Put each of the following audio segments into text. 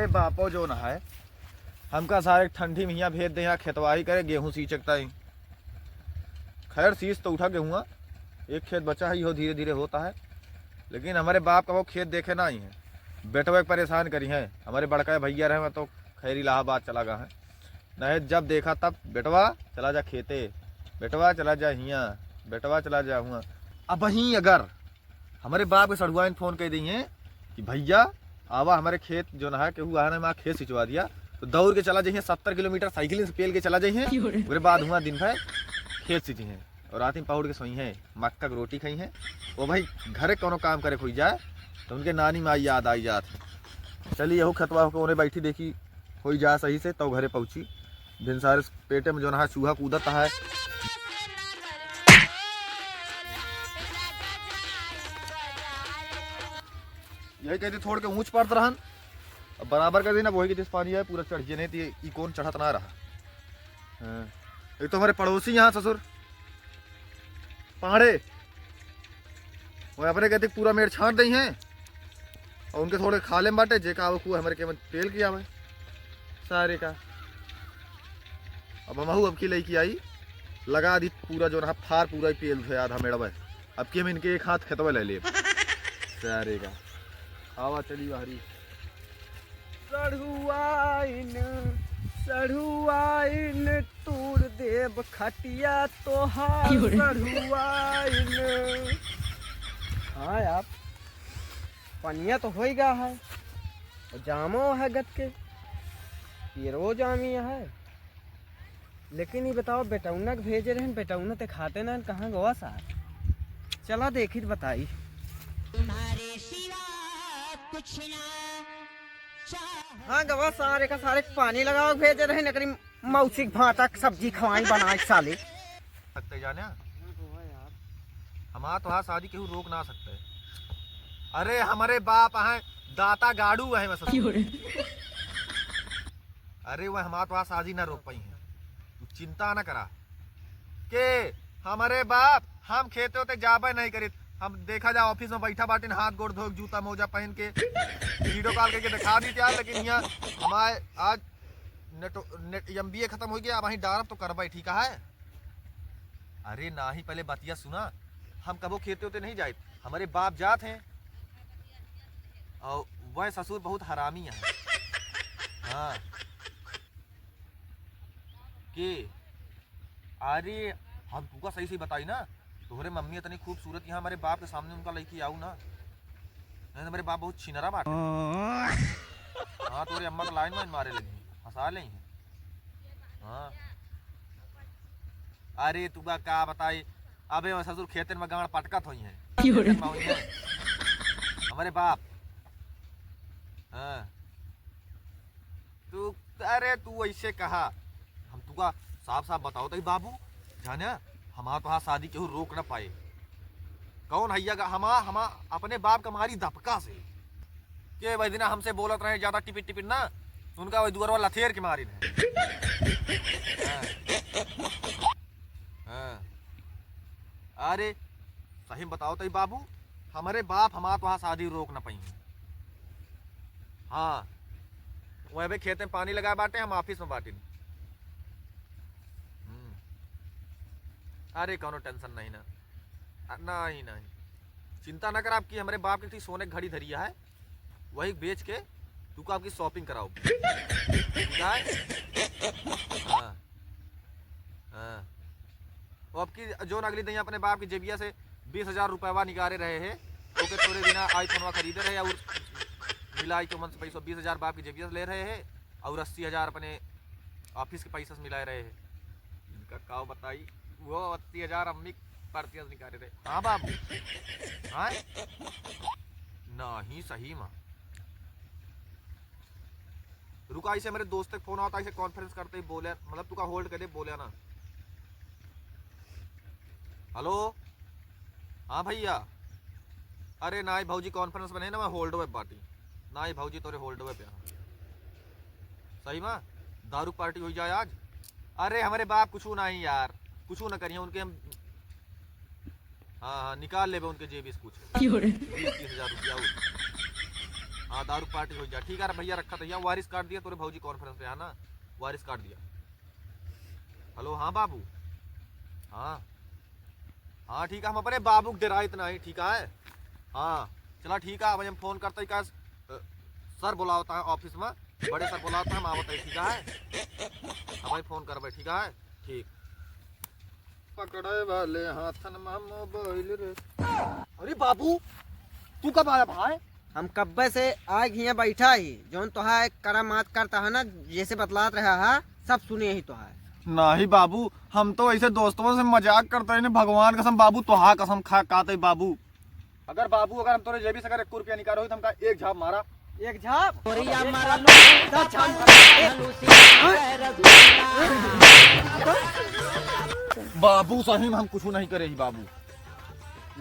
हमारे बापो जो ना है हमका सारे ठंडी में यहाँ भेज दे, यहाँ खेतवाही करे, गेहूँ सींचता ही। खैर सींच तो उठा गेहूँ, एक खेत बचा ही हो, धीरे धीरे होता है। लेकिन हमारे बाप का वो खेत देखे ना ही है, बेटवा परेशान करी हैं। हमारे बड़का भैया रहे, मैं तो खैर इलाहाबाद चला गया है, नहीं जब देखा तब बेटवा चला जा खेते, बेटवा चला जा हियाँ, बेटवा चला जा हुआ। अब वहीं अगर हमारे बाप के सड़ुआ ने फ़ोन कर दी हैं कि भैया आवा हमारे खेत जो ना है कि हुआ है, मैं खेत सिंचवा दिया, तो दौड़ के चला जाइए 70 किलोमीटर साइकिल से पेल के चला जाइए। उसके बाद हुआ दिन भर खेत सींची हैं और रात में पहुड़ के सोई हैं, मक्का की रोटी खाई हैं। वो भाई घरे कोनो काम करे खोई जाए तो उनके नानी माँ याद आई जात है। चलिए यहू खतवा होकर उन्हें बैठी देखी हो जा सही से, तो घरे पहुँची। दिन सारे पेटे में जो ना चूहा कूदता है। यही कहती थोड़ के ऊंच पड़ता रहन, अब बराबर कर देना वही के जिस पानी है पूरा चढ़िए, नहीं तो ये कौन चढ़त ना रहा। हाँ। एक तो हमारे पड़ोसी यहाँ ससुर पहाड़े वो अपने कहते पूरा मेड़ छांट दी हैं और उनके थोड़े खाले में बाटे जेका वो हमारे के तेल किया हुआ सारे का। अब हम अब की लड़की आई लगा दी पूरा जो ना फार पूरा ही पेल थे आधा मेड़वा। अब की हम इनके एक हाथ खेतवा ले लिए सारे का। आवा चली बाहरी। सढ़ुआइन तूर देव खटिया तोहार सढ़ुआइन। हाँ यार पनिया तो हो ही गया है, जामो है गद के, ये रोज आमिया है। लेकिन ये बताओ बेटौना के भेजे रहे, बेटौना ते खाते ना कहाँ गवा सा। चला देखी तो बताई। हाँ गवा सारे का सारे पानी लगाओ भेजे रहे, नकरी मौसी भाटा सब्जी खवाई बनाए साले सकते जाने हमारा तो हाँ शादी केहू रोक ना सकते। अरे हमारे बाप हैं दाता गाड़ू है बस। अरे वह हमारा तो हाँ शादी ना रोक पाई है, तू चिंता ना करा के हमारे बाप हम खेते होते जाबे नहीं करी। हम देखा जा ऑफिस में बैठा बाटे हाथ गोड़ धो जूता मोजा पहन के वीडियो कॉल करके दिखा दी यार। लेकिन यहाँ हमारे आज नेट MBA खत्म हो गया, वहीं डारब तो करवाई ठीक है। अरे ना ही पहले बतिया सुना, हम कबो खेते होते नहीं जाए, हमारे बाप जात हैं और वह ससुर बहुत हरामी है। हाँ के अरे हम तुका सही सही बताई ना, तोहरे मम्मी इतनी खूबसूरत, यहाँ हमारे बाप के सामने उनका लड़की आऊ ना, नहीं हमारे बाप बहुत छिनरा बात। हाँ तोरे अम्मा को लाइन में मारे लगी, हंसा ले। हाँ अरे तुका क्या बताई, अबे ससुर खेतन में गाड़ पटकत हुई है हमारे बाप। हाँ तू अरे तू ऐसे कहा, हम तुका साफ साफ बताओ तो बाबू जाने हमारा तो हाँ शादी केहू रोक ना पाए। कौन हैया हम अपने बाप का मारी दपका से के वही दिन हमसे बोलत रहे ज्यादा टिपिट टिपिट ना, उनका वही दुआर वाला लथेर के मारी है। हाँ। अरे सही बताओ तो बाबू, हमारे बाप हमारा तो हाँ शादी रोक ना पाई। हाँ वह भी खेत में पानी लगाए बाटे, हम ऑफिस में बाटे। अरे कौनो टेंशन नहीं ना, नहीं नहीं चिंता ना कर आपकी। हमारे बाप की सोने की घड़ी धरिया है, वही बेच के तू को आपकी शॉपिंग कराओ। हाँ हाँ वो आपकी जो अगली दिन अपने बाप की जेबिया से 20,000 रुपया निकाले रहे हैं, तो थोड़े दिन आईफोन खरीदे रहे और मिलाई के मन से पैसा 20,000 बाप की जेबिया से ले रहे हैं और 80,000 अपने ऑफिस के पैसा से मिला रहे हैं। इनका काव बताई वो 80,000 अम्मी पार्टी निकाले थे। हाँ बाबू हाँ नहीं सही माँ रुका, ऐसे मेरे दोस्त तक फोन आता, ऐसे कॉन्फ्रेंस करते ही बोले, मतलब तू का होल्ड करे बोले ना। हेलो हाँ भैया, अरे ना ही भाजी कॉन्फ्रेंस बने ना, मैं होल्ड वेब पार्टी ना ही भाजी तोरे होल्ड वेब पे सही माँ दारू पार्टी हो जाए आज। अरे हमारे बाप कुछ नहीं यार, कुछ ना करिए उनके हम। हाँ हाँ निकाल ले उनके जेबी से कुछ 20-30 हजार रुपया। हाँ दारू पार्टी हो जा। ठीक है भैया, रखा था वारिस काट दिया तोरे भौजी कॉन्फ्रेंस पे है ना, वारिस काट दिया। हेलो हाँ बाबू, हाँ हाँ ठीक है, हम अपने बाबू के डरा इतना ही। ठीक है हाँ चला ठीक है, अब हम फोन करते ही का सर बुलावता है ऑफिस में, बड़े सर बुलावता है, हम आवत है। ठीक है हमारी फोन कर ठीक है। ठीक पकड़े वाले हाथन में मोबाइल रे। अरे बाबू तू कब आया भाई? हम कब्बे से आग यहाँ बैठा ही, जोन तो है करामात करता है ना, जैसे बतलात रहा है सब सुने ही तो है। नहीं बाबू, हम तो ऐसे दोस्तों से मजाक करते हैं, भगवान कसम बाबू तो हा कसम खा काते बाबू। अगर बाबू अगर हम तोरे जेबी से अगर 1 रुपया निकालो तो हमका एक झाप मारा, एक झाप बाबू सही में हम कुछ नहीं करे ही बाबू।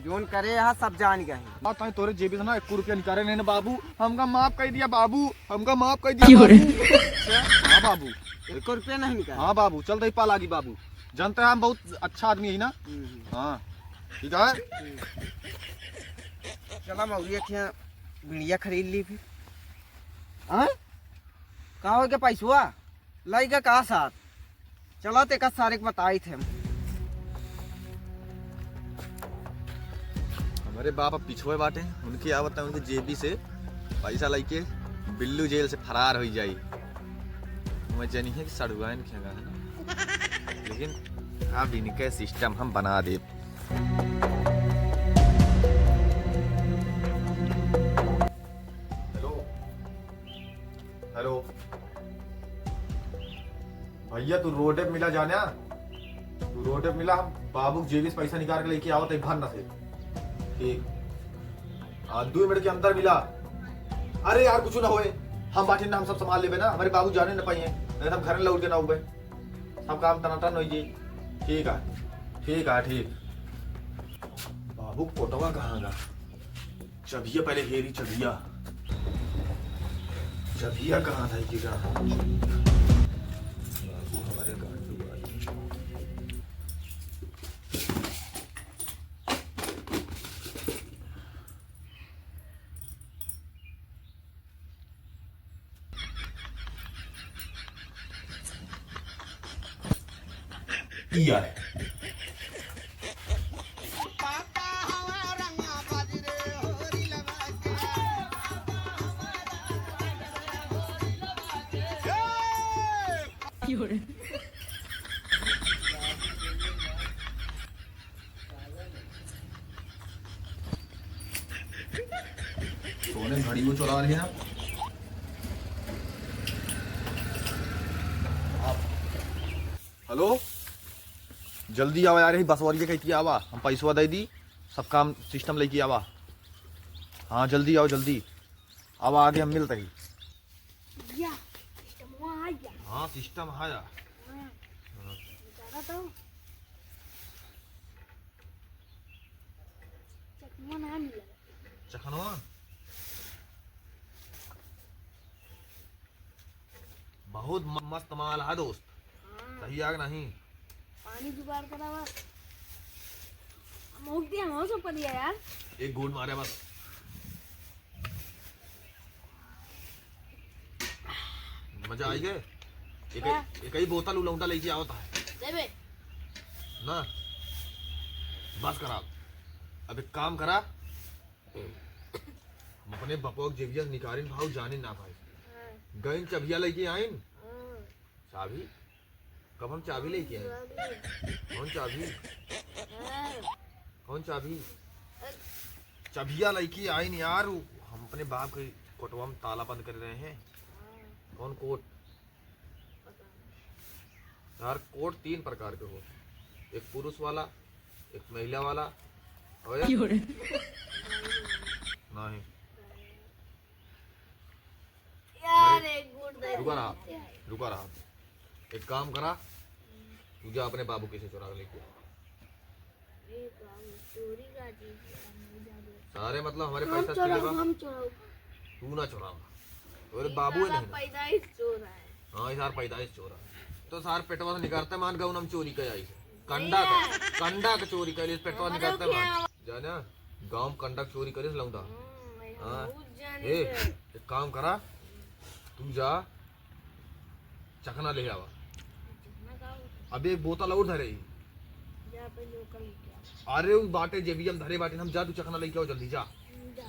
जोन करे है सब जान गए। बात है तोरे जेबी से ना 1 रुपया निकाले नहीं ना बाबू, हमका माफ कर दिया बाबू, हमका माफ कर दिया बाबू। हाँ बाबू 1 रुपया नहीं निकाला। हाँ बाबू चल दही पा लागी बाबू, जानते हैं हम बहुत अच्छा आदमी है ना। हाँ ठीक है चला मौलिया क्या बिड़िया खरीद ली फिर। हाँ कहा हो गया पैसुआ लाइगा कहा साथ, चला ते का सारे को बताई थे हम। हमारे बाप अब पिछुए बाटे, उनकी आवत है उनके जेबी से पैसा लेके बिल्लू जेल से फरार हो जाई। मैं जानी है कि सड़ुआन खेगा है ना, लेकिन अब इनके सिस्टम हम बना दे। हेलो हेलो भैया तू रोड पे मिला जाना, तू रोड पे मिला, हम बाबू जेबी से पैसा निकाल के लेके आओ तो भर न से। ठीक 2 मिनट के अंदर मिला। अरे यार कुछ ना होए, हम बाटे ना, हम सब संभाल लेबे ना, हमारे बाबू जाने न पाइए, नहीं हम घर लौट के ना उबे, सब काम टनाटन हो जी। ठीक है ठीक है ठीक। बाबू कोटवा कहाँ गा? चबिया पहले हेरी, चबिया चबिया कहाँ था कि बाबू हमारे गाड़ी यार सोने घड़ी को चुरा लिया। हेलो जल्दी आवा यार, बस वाली कहती आवा, हम पैसा दे दी, सब काम सिस्टम लेके आवा। हाँ जल्दी आओ जल्दी, अब आगे हम मिलते ही। हाँ सिस्टम आया। चखनवा बहुत मस्त माल है दोस्त, सही आग नहीं पानी जुगाड़ करा बस, मोक दिया हो सब दिया यार, एक घूट मारे बस। मजा आई गए। एक ही बोतल उलौटा लेके आवता है देबे ना, बस करा। अब एक काम करा, हम अपने बपोक जेबिया निकारिन भाव जाने ना पाए, गईन चबिया लेके आइन, चाबी कब हम चाबी लेके आए? कौन चाबी? कौन चाबी? चबिया लेके आइन यार, हम अपने बाप के कोटवा में ताला बंद कर रहे हैं। कौन कोट? यार कोट 3 प्रकार के हो, एक पुरुष वाला, एक महिला वाला और एक नहीं। यार एक गुड दे रुका रहा। एक काम करा, तू जा अपने बाबू के से चुरा के लेके। चोरी का चीज सारे मतलब हमारे हम पैसा चोराओ, चलेगा, हम चोराओ, तू ना चुरा, और बाबू है नहीं। पैदाइश चोर है। हाँ यार पैदाइश चोरा तो सार पेटवा से निकालते मान गऊ हम चोरी कर आई नहीं है। कंडा का चोरी कर पेटवा हमारे निकालते क्या मान जाना गांव में कंडा चोरी करे लौंडा। हाँ। बहुत जाने ए दे। एक काम करा, तू जा चखना ले आवा। जितना का हो, अबे एक बोतल और धरे। जा पे लोकल क्या अरे उस बाटे जेबी हम धरे बाटे, हम जा, तू चखना लेके आओ जल्दी, जा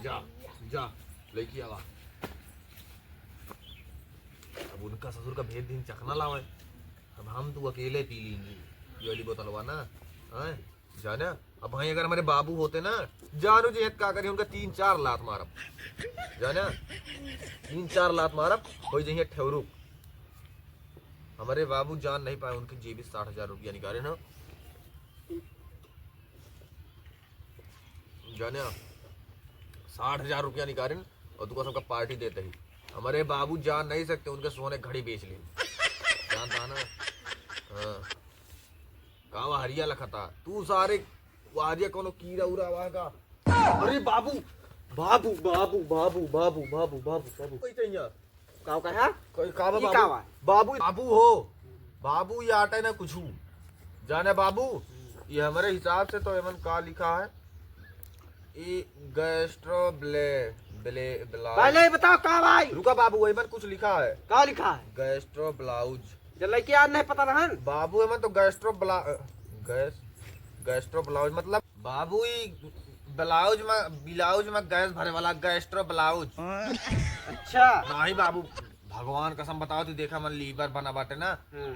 जा जा लेके आवा। अब उनका ससुर का भेद दिन चखना लावे, अब हम तू अकेले पी लेंगे ये वाली बोतल हुआ ना, हैं जाना। अब भाई अगर हमारे बाबू होते ना, जानो जी का करी उनका 3-4 लात मारब, जाना 3-4 लात मारब हो जाइए ठेवरू। हमारे बाबू जान नहीं पाए, उनकी जेबी 60,000 रुपया निकाले ना, जाने 60,000 रुपया निकाले और तुका सबका पार्टी देते ही। हमारे बाबू जान नहीं सकते, उनके सोने घड़ी बेच ली, जानता ना। हाँ कहा हरिया लखता तू सारे वारिया कोनो कीड़ा उड़ा हुआ का। अरे बाबू बाबू बाबू बाबू बाबू बाबू बाबू बाबू कोई चाहिए काव कहा कोई कावा ये बाबू कावा? बाबू बाबू हो, बाबू ये आटे ना कुछ जाने बाबू। ये हमारे हिसाब से तो एमन का लिखा है, ये गैस्ट्रो ब्ले ब्ले ब्लाउज। पहले बताओ का भाई रुका बाबू, एमन कुछ लिखा है, का लिखा है? Gastro blouse. जल्दी के याद नहीं पता रहन। बाबू एमन तो गैस्ट्रो ब्लाउज मतलब बाबू ही ब्लाउज में गैस भरे वाला गैस्ट्रो ब्लाउज। अच्छा नहीं बाबू, भगवान कसम बताओ, तू देखा मन लीवर बना बाटे ना,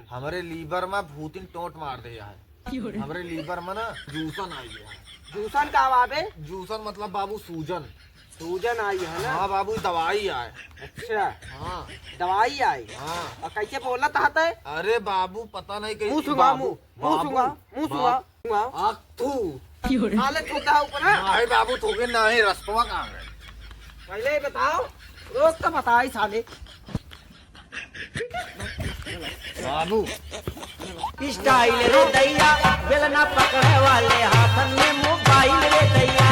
हमारे लीवर में भूतिन टोट मार दे है, हमारे लीवर में ना जूसन आई है। जूसन का आवे? जूसन मतलब बाबू सूजन। सूजन आई है ना? हाँ बाबू दवाई आए। अच्छा हाँ दवाई आई। हाँ। और कैसे बोला था? अरे बाबू पता नहीं कहीं मुंह सुंगा मुंह सुंगा आख थू हाले थूका ऊपर है। नहीं बाबू थोके नहीं, रस्तवा कहाँ है? पहले ही बताओ, रोक तो बता ही साले। बाबू स्टाइल रे दैया, बेलना पकड़े वाले हाथ में मोबाइल रे दैया।